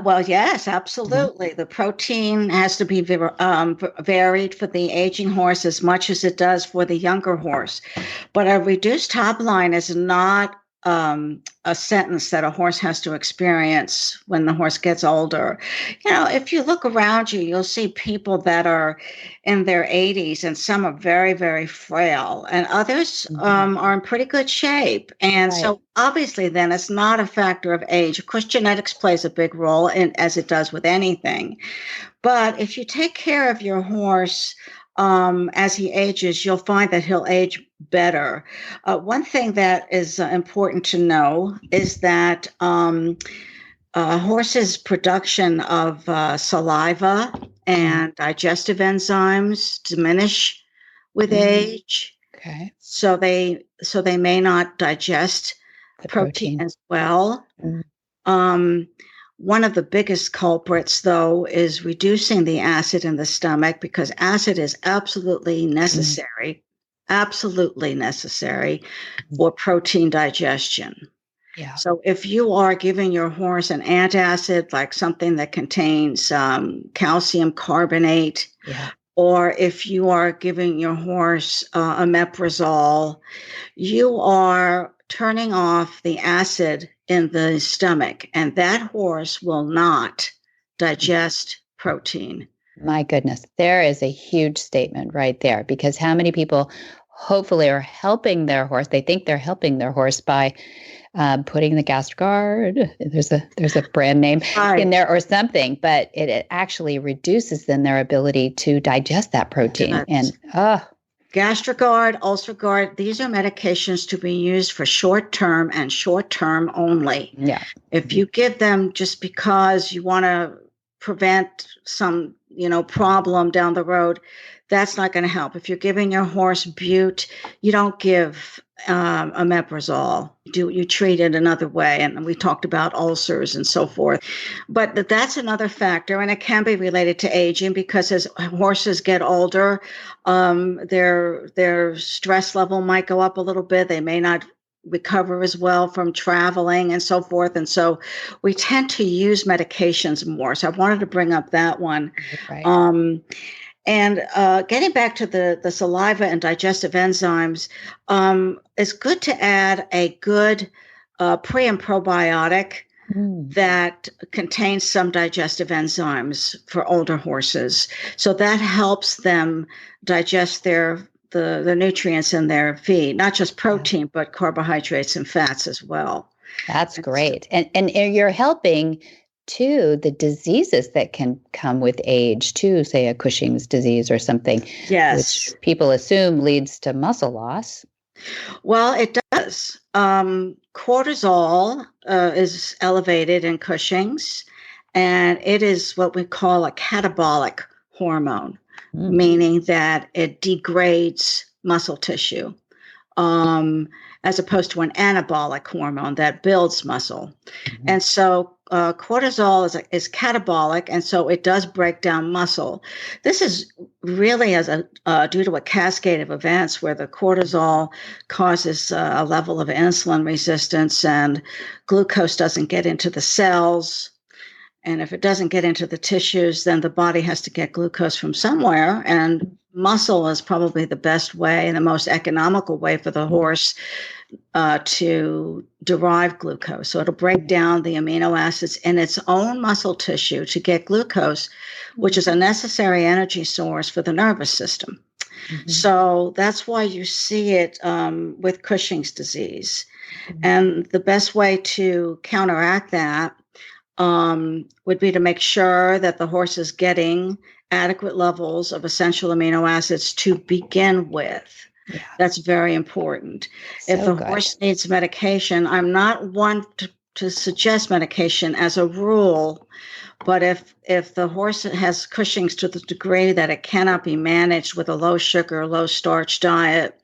[SPEAKER 8] Well, yes, absolutely. The protein has to be varied for the aging horse as much as it does for the younger horse. But a reduced top line is not a sentence that a horse has to experience when the horse gets older. If you look around you, you'll see people that are in their 80s, and some are very, very frail, and others are in pretty good shape. And so obviously then it's not a factor of age. Of course, genetics plays a big role, as it does with anything. But if you take care of your horse as he ages, you'll find that he'll age better. One thing that is important to know is that horses' production of saliva and digestive enzymes diminish with age.
[SPEAKER 2] Okay.
[SPEAKER 8] So they may not digest the protein as well. One of the biggest culprits, though, is reducing the acid in the stomach, because acid is absolutely necessary for protein digestion.
[SPEAKER 2] Yeah.
[SPEAKER 8] So if you are giving your horse an antacid, like something that contains calcium carbonate, or if you are giving your horse omeprazole, you are turning off the acid in the stomach, and that horse will not digest protein.
[SPEAKER 2] My goodness, there is a huge statement right there, because how many people hopefully are helping their horse? They think they're helping their horse by putting the GastroGuard, there's a brand name in there or something, but it actually reduces then their ability to digest that protein.
[SPEAKER 8] GastroGuard, UlcerGuard, these are medications to be used for short-term and short-term only.
[SPEAKER 2] Yeah.
[SPEAKER 8] If you give them just because you want to prevent some, problem down the road, that's not going to help. If you're giving your horse bute, you don't give omeprazole. You treat it another way. And we talked about ulcers and so forth. But that's another factor, and it can be related to aging, because as horses get older, their stress level might go up a little bit. They may not recover as well from traveling and so forth. And so we tend to use medications more. So I wanted to bring up that one. Right. And getting back to the saliva and digestive enzymes, it's good to add a good pre and probiotic that contains some digestive enzymes for older horses. So that helps them digest the nutrients in their feed, not just protein, but carbohydrates and fats as well.
[SPEAKER 2] That's great. And you're helping too the diseases that can come with age too, say a Cushing's disease or something.
[SPEAKER 8] Yes.
[SPEAKER 2] Which people assume leads to muscle loss.
[SPEAKER 8] Well, it does. Cortisol is elevated in Cushing's, and it is what we call a catabolic hormone, meaning that it degrades muscle tissue, as opposed to an anabolic hormone that builds muscle. And so cortisol is catabolic, and so it does break down muscle. This is really due to a cascade of events where the cortisol causes a level of insulin resistance, and glucose doesn't get into the cells. And if it doesn't get into the tissues, then the body has to get glucose from somewhere. And muscle is probably the best way and the most economical way for the horse to derive glucose. So it'll break down the amino acids in its own muscle tissue to get glucose, which is a necessary energy source for the nervous system. Mm-hmm. So that's why you see it with Cushing's disease. Mm-hmm. And the best way to counteract that would be to make sure that the horse is getting adequate levels of essential amino acids to begin with. Yeah. That's very important. So if the horse needs medication, I'm not one to suggest medication as a rule, but if the horse has Cushing's to the degree that it cannot be managed with a low sugar, low starch diet,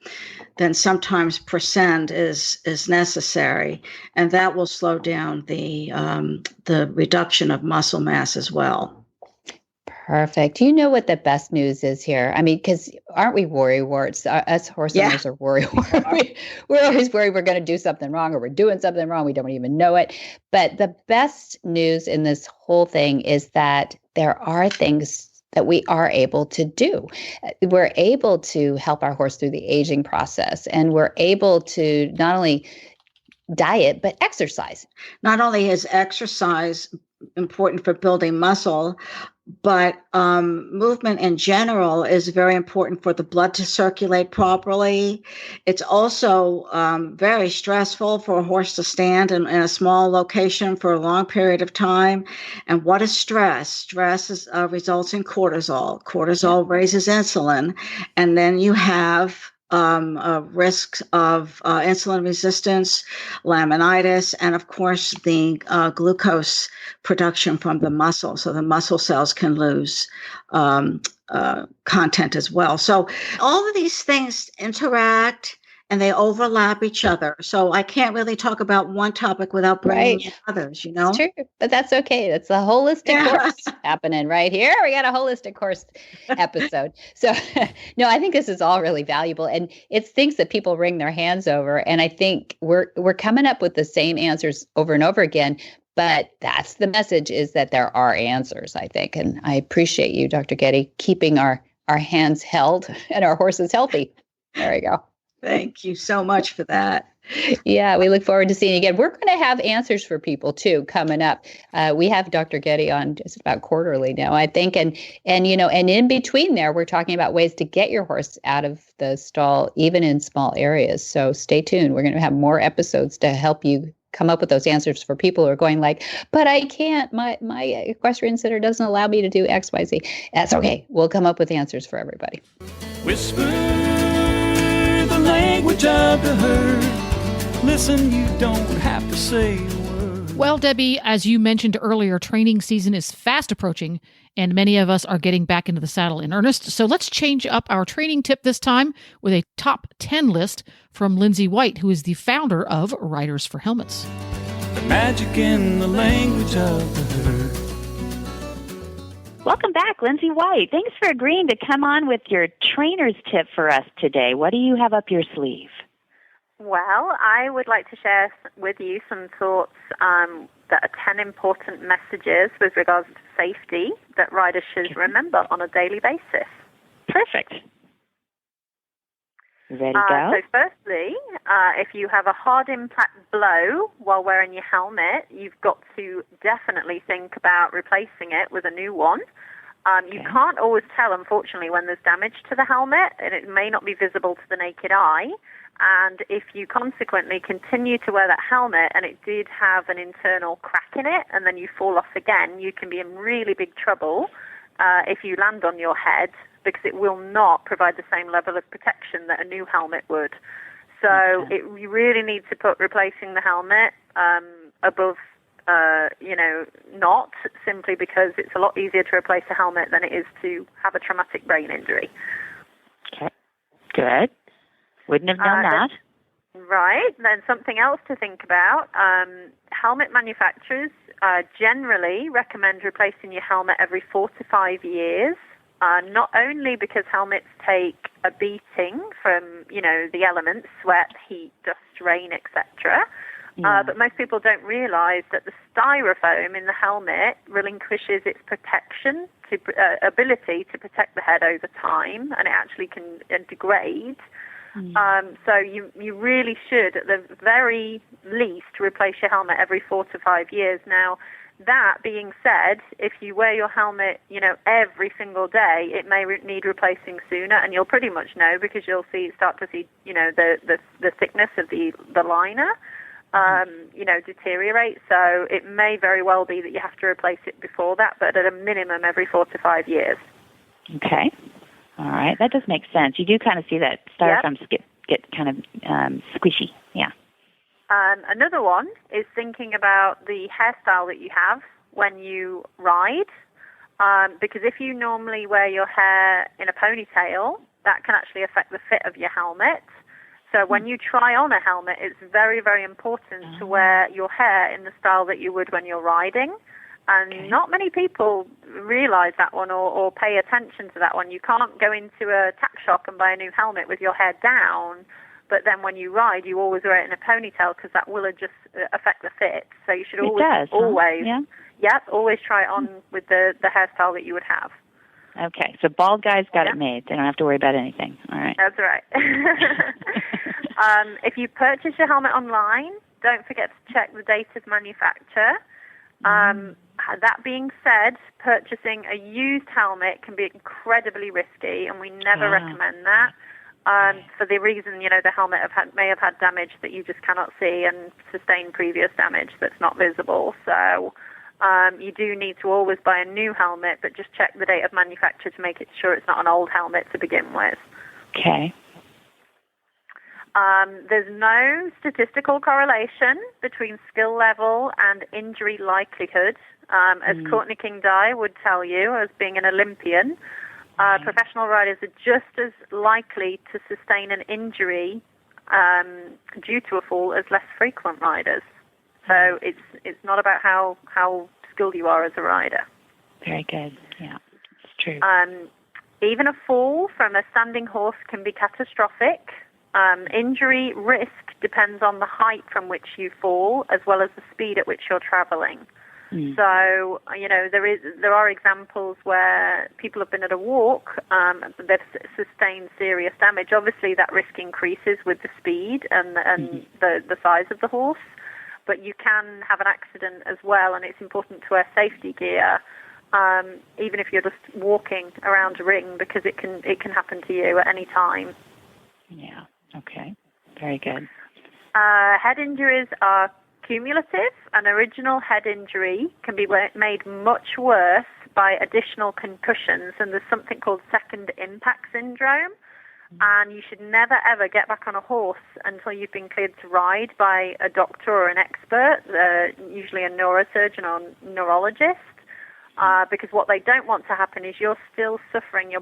[SPEAKER 8] then sometimes Percent is necessary, and that will slow down the reduction of muscle mass as well.
[SPEAKER 2] Perfect. You know what the best news is here? I mean, because aren't we worrywarts? Us horse owners are worrywarts. We're always worried we're going to do something wrong or we're doing something wrong. We don't even know it. But the best news in this whole thing is that there are things that we are able to do. We're able to help our horse through the aging process, and we're able to not only diet, but exercise.
[SPEAKER 8] Not only is exercise important for building muscle, but movement in general is very important for the blood to circulate properly. It's also very stressful for a horse to stand in a small location for a long period of time. And what is stress? Stress results in cortisol. Cortisol raises insulin, and then you have risks of insulin resistance, laminitis, and of course the glucose production from the muscle. So the muscle cells can lose content as well. So all of these things interact and they overlap each other. So I can't really talk about one topic without bringing in others, you know?
[SPEAKER 2] It's true, but that's okay. That's the holistic course happening right here. We got a holistic course episode. So no, I think this is all really valuable. And it's things that people wring their hands over. And I think we're coming up with the same answers over and over again. But that's the message, is that there are answers, I think. And I appreciate you, Dr. Getty, keeping our hands held and our horses healthy. There we go.
[SPEAKER 8] Thank you so much for that.
[SPEAKER 2] Yeah, we look forward to seeing you again. We're going to have answers for people too coming up. We have Dr. Getty on just about quarterly now, I think, and in between there, we're talking about ways to get your horse out of the stall, even in small areas. So stay tuned. We're going to have more episodes to help you come up with those answers for people who are going like, but I can't. My equestrian center doesn't allow me to do X, Y, Z. That's okay. We'll come up with answers for everybody.
[SPEAKER 9] Whisper the language of the herd. Listen, you don't have to say a word.
[SPEAKER 3] Well, Debbie, as you mentioned earlier, training season is fast approaching, and many of us are getting back into the saddle in earnest. So let's change up our training tip this time with a top 10 list from Lindsay White, who is the founder of Riders for Helmets.
[SPEAKER 9] The magic in the language of the herd.
[SPEAKER 10] Welcome back, Lindsay White. Thanks for agreeing to come on with your trainer's tip for us today. What do you have up your sleeve?
[SPEAKER 11] Well, I would like to share with you some thoughts that are 10 important messages with regards to safety that riders should remember on a daily basis.
[SPEAKER 10] Perfect. Ready to go?
[SPEAKER 11] So firstly, if you have a hard impact blow while wearing your helmet, you've got to definitely think about replacing it with a new one. You can't always tell, unfortunately, when there's damage to the helmet, and it may not be visible to the naked eye. And if you consequently continue to wear that helmet and it did have an internal crack in it, and then you fall off again, you can be in really big trouble if you land on your head, because it will not provide the same level of protection that a new helmet would. So you really need to put replacing the helmet above, not, simply because it's a lot easier to replace a helmet than it is to have a traumatic brain injury.
[SPEAKER 10] Okay, good. Wouldn't have known that.
[SPEAKER 11] Right. Then something else to think about. Helmet manufacturers generally recommend replacing your helmet every 4 to 5 years. Not only because helmets take a beating from, the elements, sweat, heat, dust, rain, etc., But most people don't realize that the styrofoam in the helmet relinquishes its protection, ability to protect the head over time, and it actually can degrade. So you really should, at the very least, replace your helmet every 4 to 5 years. Now, that being said, if you wear your helmet, every single day, it may need replacing sooner, and you'll pretty much know because you'll start to see, the thickness of the liner, deteriorate. So it may very well be that you have to replace it before that, but at a minimum every 4 to 5 years.
[SPEAKER 10] Okay. All right. That does make sense. You do kind of see that styrofoam get kind of squishy. Yeah.
[SPEAKER 11] Another one is thinking about the hairstyle that you have when you ride, because if you normally wear your hair in a ponytail, that can actually affect the fit of your helmet. So when you try on a helmet, it's very, very important to wear your hair in the style that you would when you're riding. And not many people realize that one or pay attention to that one. You can't go into a tack shop and buy a new helmet with your hair down, but then when you ride, you always wear it in a ponytail because that will just affect the fit. So you should always always try it on with the hairstyle that you would have.
[SPEAKER 10] Okay, so bald guys got it made. They don't have to worry about anything. All right.
[SPEAKER 11] That's right. If you purchase your helmet online, don't forget to check the date of manufacture. That being said, purchasing a used helmet can be incredibly risky, and we never recommend that. For the reason, the helmet may have had damage that you just cannot see and sustained previous damage that's not visible. So you do need to always buy a new helmet, but just check the date of manufacture to make sure it's not an old helmet to begin with.
[SPEAKER 10] Okay.
[SPEAKER 11] There's no statistical correlation between skill level and injury likelihood. As Courtney King-Dye would tell you, as being an Olympian, professional riders are just as likely to sustain an injury due to a fall as less frequent riders. So it's not about how skilled you are as a rider.
[SPEAKER 10] Very good. Yeah, it's true.
[SPEAKER 11] Even a fall from a standing horse can be catastrophic. Injury risk depends on the height from which you fall, as well as the speed at which you're traveling. So, there are examples where people have been at a walk, they've sustained serious damage. Obviously, that risk increases with the speed and the size of the horse, but you can have an accident as well, and it's important to wear safety gear, even if you're just walking around a ring, because it can happen to you at any time.
[SPEAKER 10] Yeah. Okay. Very good.
[SPEAKER 11] Head injuries are cumulative. An original head injury can be made much worse by additional concussions, and there's something called second impact syndrome. And you should never, ever get back on a horse until you've been cleared to ride by a doctor or an expert, usually a neurosurgeon or neurologist. Because what they don't want to happen is your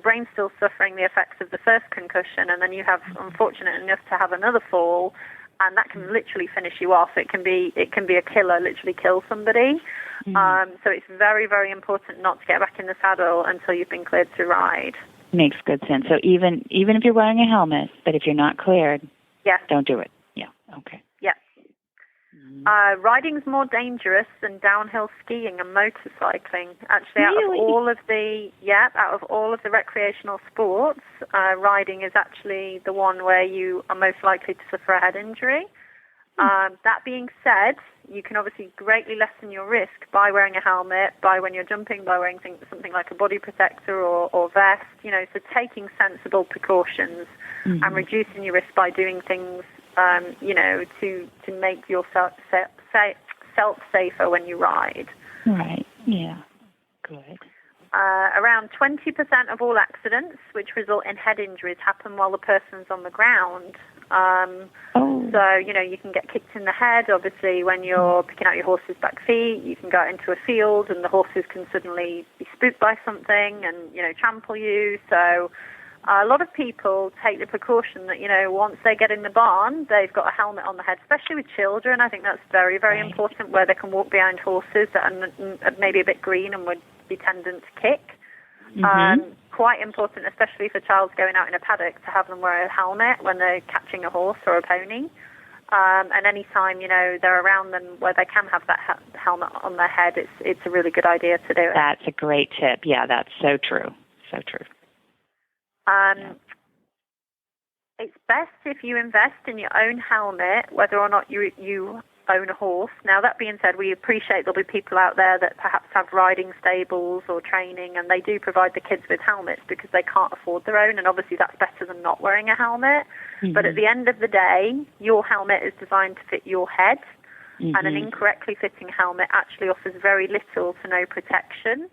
[SPEAKER 11] brain's still suffering the effects of the first concussion, and then you have, unfortunate enough, to have another fall, and that can literally finish you off. It can be a killer, literally kill somebody. So it's very, very important not to get back in the saddle until you've been cleared to ride.
[SPEAKER 10] Makes good sense. So even if you're wearing a helmet, but if you're not cleared, don't do it. Yeah. Okay.
[SPEAKER 11] Yeah. Riding's more dangerous than downhill skiing and motorcycling. Actually, out of all of the recreational sports, riding is actually the one where you are most likely to suffer a head injury. That being said, you can obviously greatly lessen your risk by wearing a helmet, by when you're jumping, by wearing something like a body protector or vest. So taking sensible precautions and reducing your risk by doing things. To make yourself safer when you ride.
[SPEAKER 10] Right. Yeah. Good.
[SPEAKER 11] Around 20% of all accidents which result in head injuries happen while the person's on the ground. So, you can get kicked in the head, obviously, when you're picking out your horse's back feet. You can go out into a field and the horses can suddenly be spooked by something and, trample you. So a lot of people take the precaution that, once they get in the barn, they've got a helmet on the head, especially with children. I think that's very, very important, where they can walk behind horses that are maybe a bit green and would be tendent to kick. Quite important, especially for child's going out in a paddock, to have them wear a helmet when they're catching a horse or a pony. And anytime, they're around them where they can have that helmet on their head, it's a really good idea to do it.
[SPEAKER 10] That's a great tip. Yeah, that's so true. So true.
[SPEAKER 11] It's best if you invest in your own helmet, whether or not you own a horse. Now, that being said, we appreciate there'll be people out there that perhaps have riding stables or training, and they do provide the kids with helmets because they can't afford their own, and obviously that's better than not wearing a helmet. Mm-hmm. But at the end of the day, your helmet is designed to fit your head, and an incorrectly fitting helmet actually offers very little to no protection.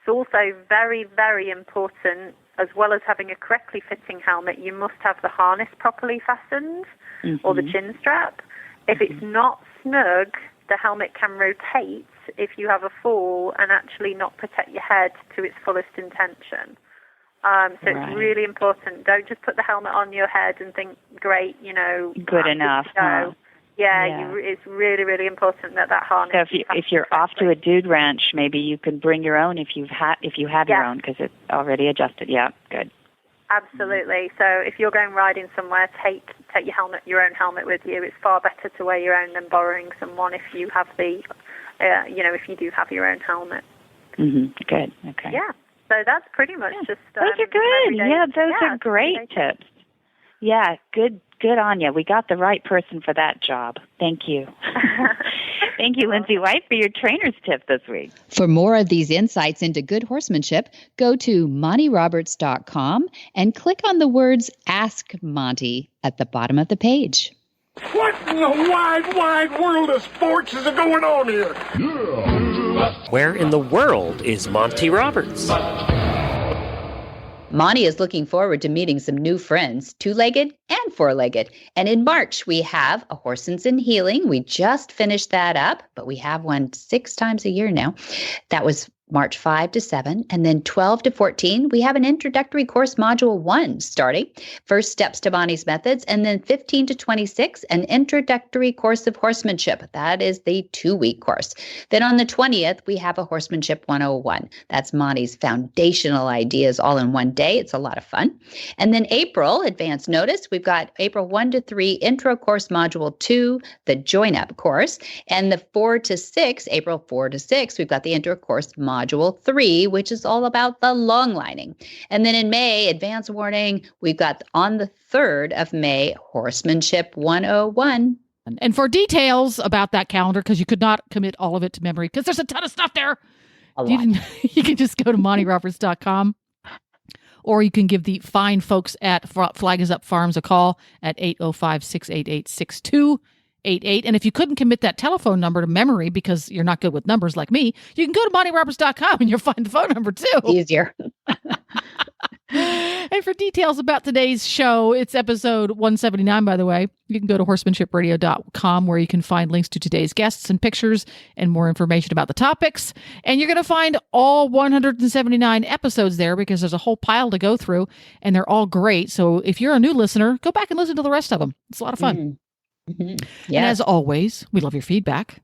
[SPEAKER 11] It's also very, very important, as well as having a correctly fitting helmet, you must have the harness properly fastened or the chin strap. If it's not snug, the helmet can rotate if you have a fall and actually not protect your head to its fullest intention. It's really important. Don't just put the helmet on your head and think, great,
[SPEAKER 10] good enough. Huh?
[SPEAKER 11] It's really, really important that harness.
[SPEAKER 10] So if you're off to a dude ranch, maybe you can bring your own if you have your own, because it's already adjusted. Yeah, good.
[SPEAKER 11] Absolutely. So if you're going riding somewhere, take your own helmet with you. It's far better to wear your own than borrowing someone if you have if you do have your own helmet.
[SPEAKER 10] Good. Okay.
[SPEAKER 11] Yeah. So that's pretty much just.
[SPEAKER 10] Those are good. Yeah, those are great tips. Yeah, good on you. We got the right person for that job. Thank you. Thank you, Lindsay White, for your trainer's tip this week.
[SPEAKER 2] For more of these insights into good horsemanship, go to MontyRoberts.com and click on the words Ask Monty at the bottom of the page.
[SPEAKER 12] What in the wide, wide world of sports is going on here?
[SPEAKER 1] Where in the world is Monty Roberts?
[SPEAKER 2] Monty is looking forward to meeting some new friends, two-legged and four-legged. And in March, we have a Horsens in Healing. We just finished that up, but we have one 6 times a year now. That was March 5 to 7. And then 12 to 14, we have an introductory course module 1 starting. First steps to Bonnie's methods. And then 15 to 26, an introductory course of horsemanship. That is the 2-week course. Then on the 20th, we have a horsemanship 101. That's Monty's foundational ideas all in one day. It's a lot of fun. And then April, advance notice, we've got April 1 to 3, intro course module 2, the join up course. And the 4 to 6, April 4 to 6, we've got the intro course module 3, which is all about the long lining. And then in May, advance warning, we've got on the 3rd of May, Horsemanship 101.
[SPEAKER 3] And for details about that calendar, because you could not commit all of it to memory, because there's a ton of stuff there. You can just go to MontyRoberts.com, or you can give the fine folks at Flag Is Up Farms a call at 805-688-6288. And if you couldn't commit that telephone number to memory because you're not good with numbers like me, you can go to MontyRoberts.com and you'll find the phone number too.
[SPEAKER 2] Easier.
[SPEAKER 3] And for details about today's show, it's episode 179, by the way. You can go to horsemanshipradio.com where you can find links to today's guests and pictures and more information about the topics. And you're going to find all 179 episodes there because there's a whole pile to go through and they're all great. So if you're a new listener, go back and listen to the rest of them. It's a lot of fun. And as always, we love your feedback.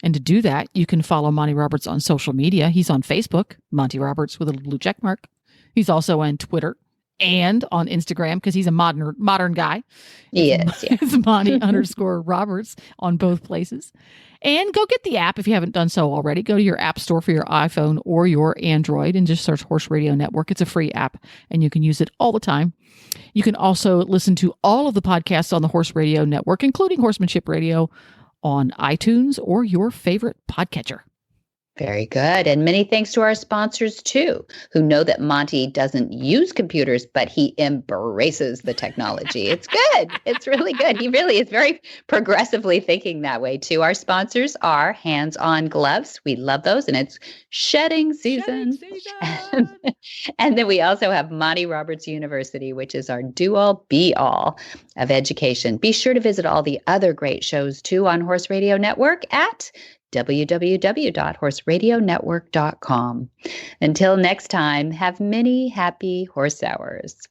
[SPEAKER 3] And to do that, you can follow Monty Roberts on social media. He's on Facebook, Monty Roberts with a little blue check mark. He's also on Twitter and on Instagram because he's a modern guy.
[SPEAKER 2] Yes, yeah.
[SPEAKER 3] It's Monty _Roberts on both places. And go get the app if you haven't done so already. Go to your app store for your iPhone or your Android and just search Horse Radio Network. It's a free app and you can use it all the time. You can also listen to all of the podcasts on the Horse Radio Network, including Horsemanship Radio, on iTunes or your favorite podcatcher.
[SPEAKER 2] Very good. And many thanks to our sponsors, too, who know that Monty doesn't use computers, but he embraces the technology. It's good. It's really good. He really is very progressively thinking that way, too. Our sponsors are Hands On Gloves. We love those. And it's shedding season. And then we also have Monty Roberts University, which is our do-all, be-all of education. Be sure to visit all the other great shows, too, on Horse Radio Network at www.horseradionetwork.com. Until next time, have many happy horse hours.